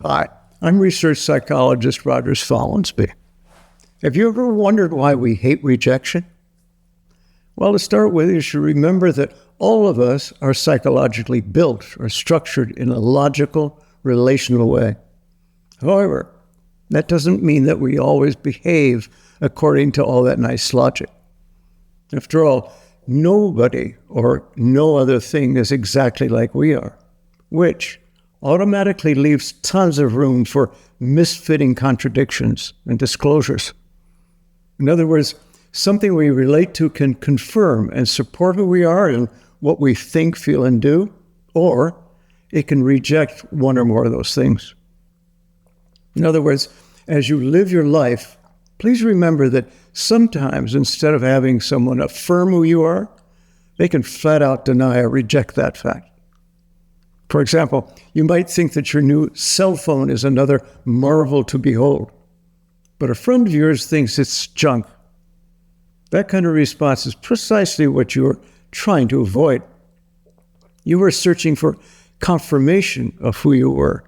Hi, I'm research psychologist Roger Follansbee. Have you ever wondered why we hate rejection? Well, to start with, you should remember that all of us are psychologically built or structured in a logical, relational way. However, that doesn't mean that we always behave according to all that nice logic. After all, nobody or no other thing is exactly like we are, which automatically leaves tons of room for misfitting contradictions and disclosures. In other words, something we relate to can confirm and support who we are and what we think, feel, and do, or it can reject one or more of those things. In other words, as you live your life, please remember that sometimes instead of having someone affirm who you are, they can flat out deny or reject that fact. For example, you might think that your new cell phone is another marvel to behold, but a friend of yours thinks it's junk. That kind of response is precisely what you're trying to avoid. You were searching for confirmation of who you were,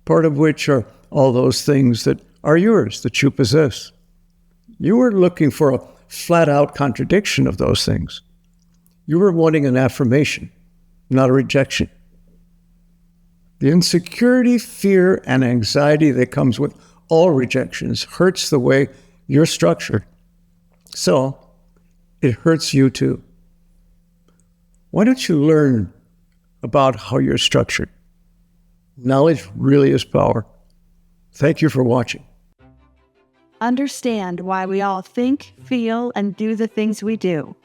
part of which are all those things that are yours, that you possess. You were looking for a flat-out contradiction of those things. You were wanting an affirmation, not a rejection. The insecurity, fear, and anxiety that comes with all rejections hurts the way you're structured. So, it hurts you too. Why don't you learn about how you're structured? Knowledge really is power. Thank you for watching. Understand why we all think, feel, and do the things we do.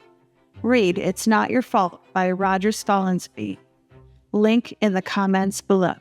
Read It's Not Your Fault by Roger Follansbee. Link in the comments below.